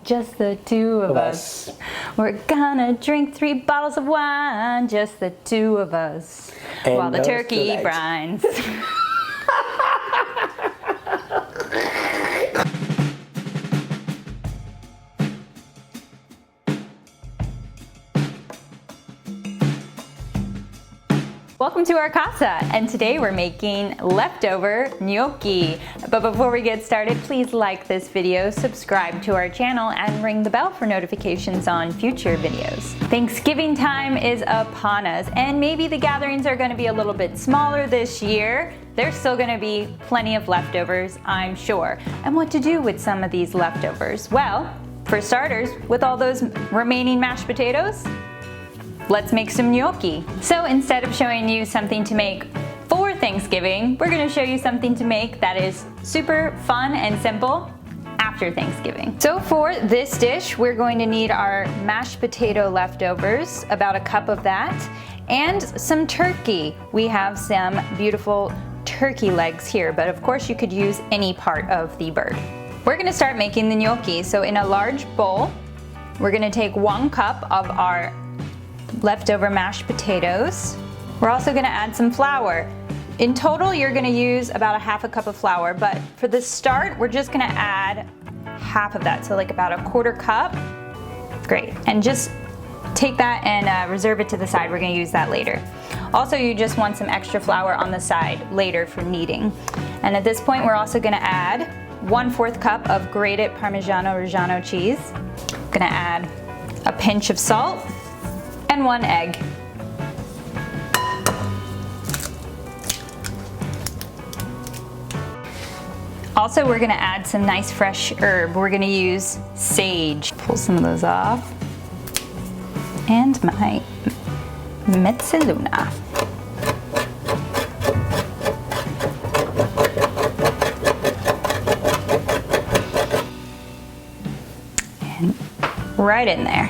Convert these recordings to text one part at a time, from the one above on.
just the two of us. We're gonna drink 3 bottles of wine, just the two of us, And while the turkey brines. Welcome to our casa, and today we're making leftover gnocchi. But before we get started, please like this video, subscribe to our channel, and ring the bell for notifications on future videos. Thanksgiving time is upon us, and maybe the gatherings are going to be a little bit smaller this year. There's still going to be plenty of leftovers, I'm sure. And what to do with some of these leftovers? Well, for starters, with all those remaining mashed potatoes, let's make some gnocchi. So instead of showing you something to make for Thanksgiving, we're gonna show you something to make that is super fun and simple after Thanksgiving. So for this dish, we're going to need our mashed potato leftovers, about a cup of that, and some turkey. We have some beautiful turkey legs here, but of course you could use any part of the bird. We're gonna start making the gnocchi. So in a large bowl, we're gonna take 1 cup of our leftover mashed potatoes. We're also gonna add some flour. In total, you're gonna use about 1/2 cup of flour, but for the start, we're just gonna add half of that, so like about 1/4 cup. Great, and just take that and reserve it to the side. We're gonna use that later. Also, you just want some extra flour on the side later for kneading. And at this point, we're also gonna add 1/4 cup of grated parmigiano reggiano cheese. Gonna add a pinch of salt, and 1 egg. Also, we're gonna add some nice fresh herb. We're gonna use sage. Pull some of those off. And my mezzaluna. And right in there.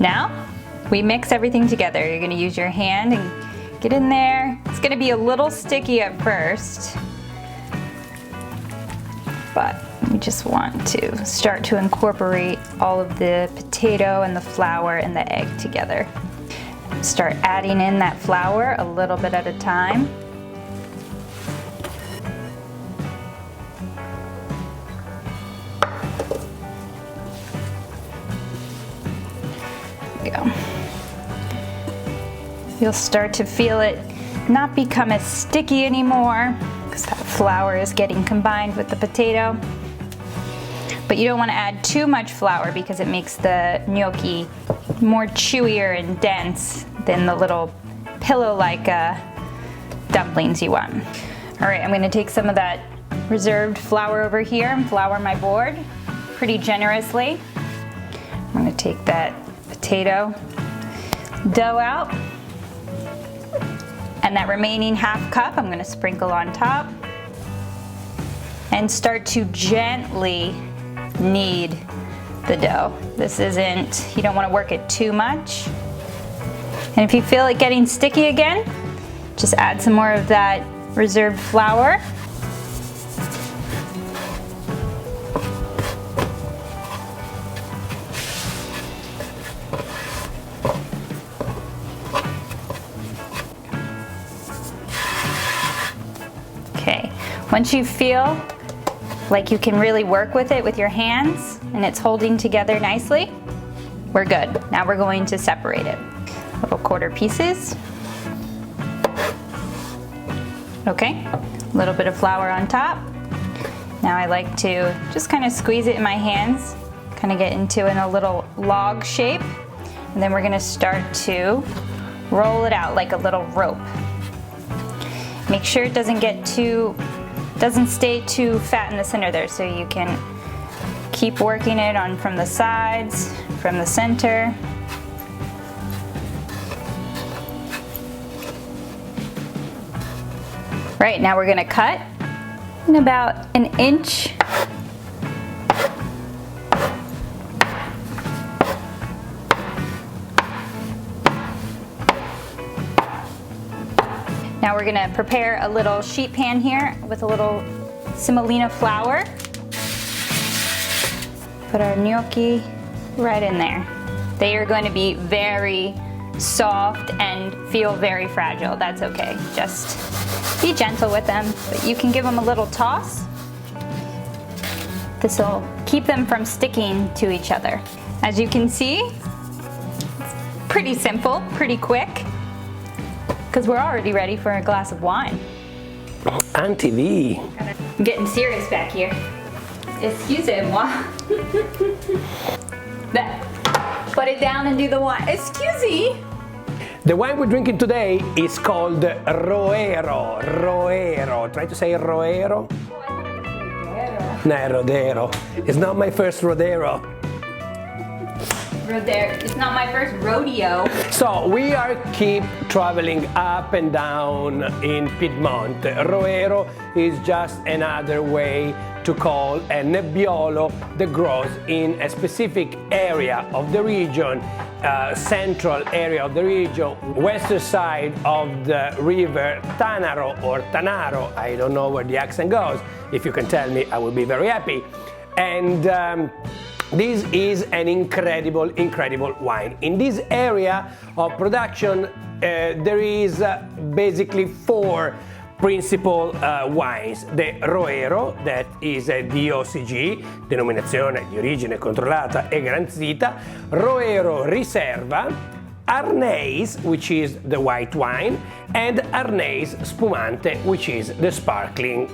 Now, we mix everything together. You're gonna use your hand and get in there. It's gonna be a little sticky at first, but we just want to start to incorporate all of the potato and the flour and the egg together. Start adding in that flour a little bit at a time. Go. You'll start to feel it not become as sticky anymore because that flour is getting combined with the potato. But you don't want to add too much flour because it makes the gnocchi more chewier and dense than the little pillow-like dumplings you want. All right, I'm going to take some of that reserved flour over here and flour my board pretty generously. I'm going to take that potato dough out, and that remaining 1/2 cup I'm going to sprinkle on top and start to gently knead the dough. This isn't, you don't want to work it too much. And if you feel it getting sticky again, just add some more of that reserved flour. Okay, once you feel like you can really work with it with your hands and it's holding together nicely, we're good. Now we're going to separate it. Little 1/4 pieces. Okay, a little bit of flour on top. Now I like to just kind of squeeze it in my hands, kind of get into in a little log shape, and then we're gonna start to roll it out like a little rope. Make sure it doesn't stay too fat in the center there, so you can keep working it on from the sides, from the center. Right, now we're gonna cut in about 1 inch. Now we're gonna prepare a little sheet pan here with a little semolina flour. Put our gnocchi right in there. They are going to be very soft and feel very fragile. That's okay. Just be gentle with them, but you can give them a little toss. This will keep them from sticking to each other. As you can see, it's pretty simple, pretty quick, because we're already ready for a glass of wine. Auntie V. I'm getting serious back here. Excusez-moi. Put it down and do the wine. Excuse-y. The wine we're drinking today is called Roero. Roero. Try to say Roero. No, Rodero. It's not my first Rodero. It's not my first rodeo. So we are keep traveling up and down in Piedmont. Roero is just another way to call a nebbiolo that grows in a specific area of the region, central area of the region, western side of the river Tanaro or Tanaro. I don't know where the accent goes. If you can tell me, I will be very happy. And this is an incredible, incredible wine. In this area of production, there is basically 4 principal wines. The Roero, that is a DOCG, denominazione di origine controllata e garantita, Roero Riserva, Arneis, which is the white wine, and Arneis Spumante, which is the sparkling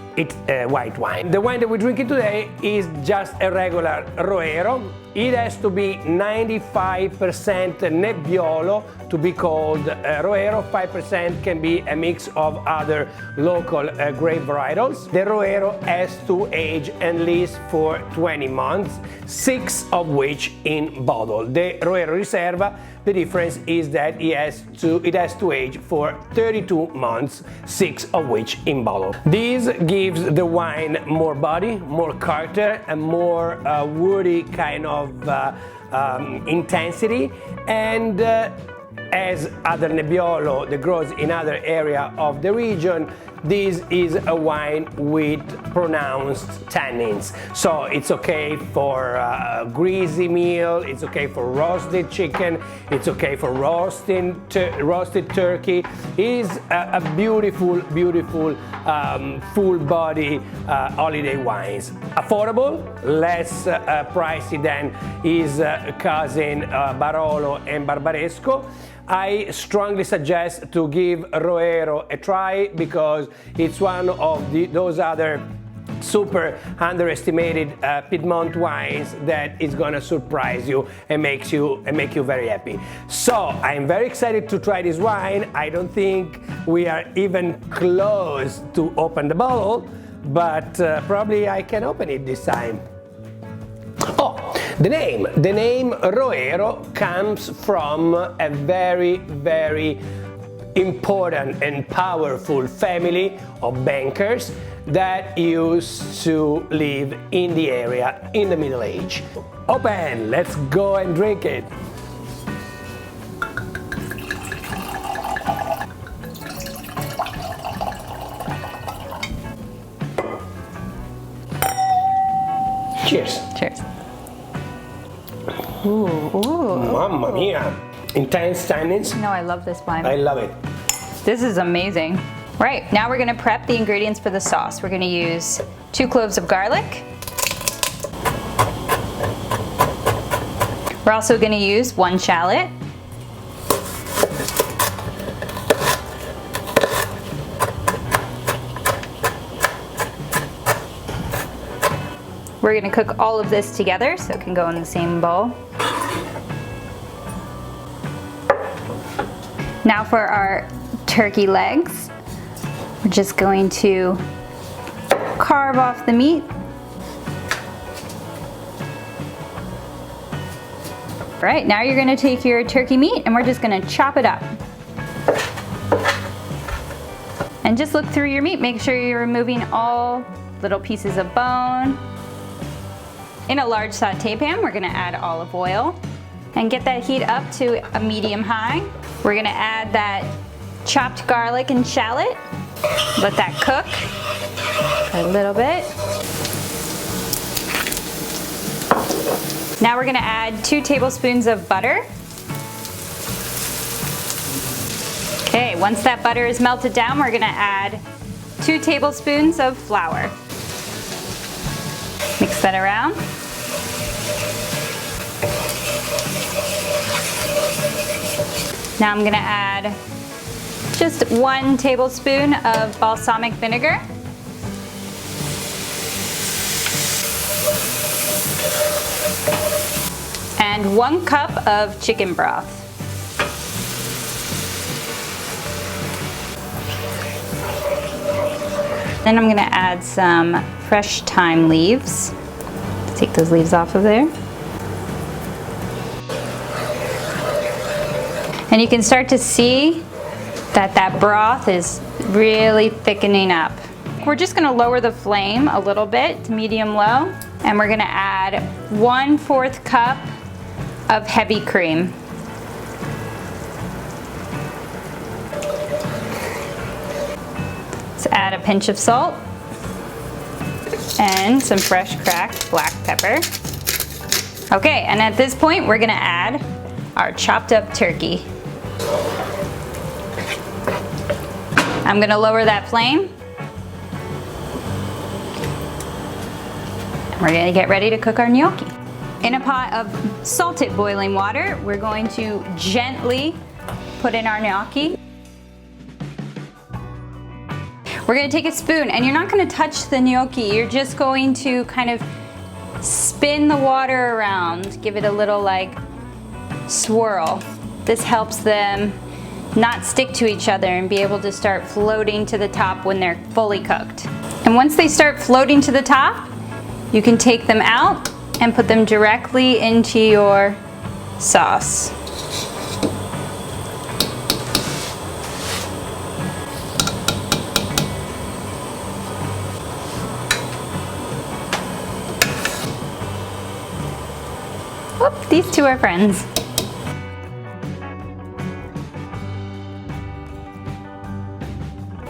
white wine. The wine that we're drinking today is just a regular Roero. It has to be 95% Nebbiolo to be called Roero. 5% can be a mix of other local grape varietals. The Roero has to age at least for 20 months, 6 of which in bottle. The Roero Riserva, the difference is that it has to age for 32 months, 6 of which in bottle. This gives the wine more body, more character, and more woody kind of intensity, and as other Nebbiolo that grows in other area of the region, this is a wine with pronounced tannins. So it's okay for greasy meal, it's okay for roasted chicken, it's okay for roasted turkey. It is a beautiful, beautiful, full body holiday wines. Affordable, less pricey than his cousin Barolo and Barbaresco. I strongly suggest to give Roero a try because it's one of those other super underestimated Piedmont wines that is gonna surprise you and make you very happy. So I'm very excited to try this wine. I don't think we are even close to open the bottle, but probably I can open it this time. Oh, the name Roero comes from a very, very important and powerful family of bankers that used to live in the area in the Middle Age. Open, let's go and drink it. Cheers. Cheers. Ooh. Mamma mia. Intense tannins. No, I love this wine. I love it. This is amazing. Right, now we're gonna prep the ingredients for the sauce. We're gonna use 2 cloves of garlic. We're also gonna use 1 shallot. We're gonna cook all of this together so it can go in the same bowl. Now for our turkey legs, we're just going to carve off the meat. All right, now you're gonna take your turkey meat and we're just gonna chop it up. And just look through your meat, make sure you're removing all little pieces of bone. In a large saute pan, we're gonna add olive oil and get that heat up to a medium high. We're gonna add that chopped garlic and shallot. Let that cook. a little bit. Now we're gonna add 2 tablespoons of butter. Okay, once that butter is melted down, we're gonna add 2 tablespoons of flour. Mix that around. Now I'm gonna add just 1 tablespoon of balsamic vinegar. And 1 cup of chicken broth. Then I'm gonna add some fresh thyme leaves. Take those leaves off of there. And you can start to see that that broth is really thickening up. We're just gonna lower the flame a little bit to medium-low, and we're gonna add 1/4 cup of heavy cream. Let's add a pinch of salt and some fresh cracked black pepper. Okay, and at this point we're gonna add our chopped up turkey. I'm gonna lower that flame. We're gonna get ready to cook our gnocchi. In a pot of salted boiling water, we're going to gently put in our gnocchi. We're gonna take a spoon, and you're not gonna touch the gnocchi, you're just going to kind of spin the water around, give it a little like swirl. This helps them not stick to each other and be able to start floating to the top when they're fully cooked. And once they start floating to the top, you can take them out and put them directly into your sauce. Whoop, these two are friends.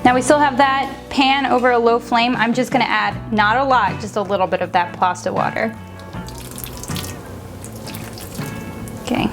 Now we still have that pan over a low flame. I'm just gonna add, not a lot, just a little bit of that pasta water. Okay.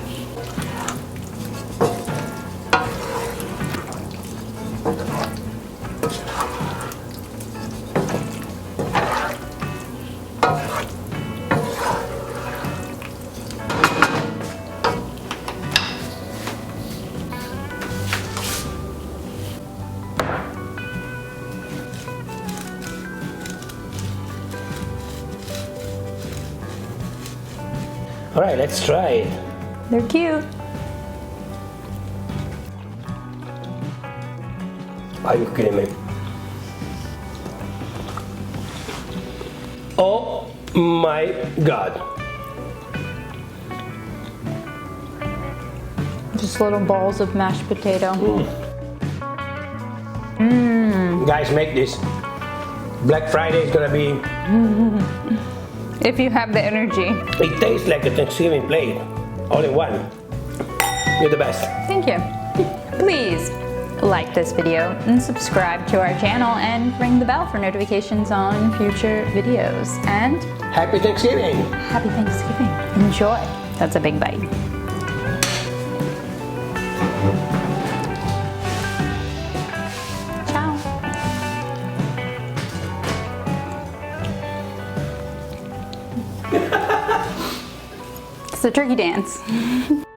All right, let's try it. They're cute. Are you kidding me? Oh my God. Just little balls of mashed potato. Guys, make this. Black Friday is gonna be... If you have the energy. It tastes like a Thanksgiving plate, all in one. You're the best. Thank you. Please like this video and subscribe to our channel and ring the bell for notifications on future videos. And Happy Thanksgiving. happy Thanksgiving. Enjoy. That's a big bite. Ciao. It's the turkey dance.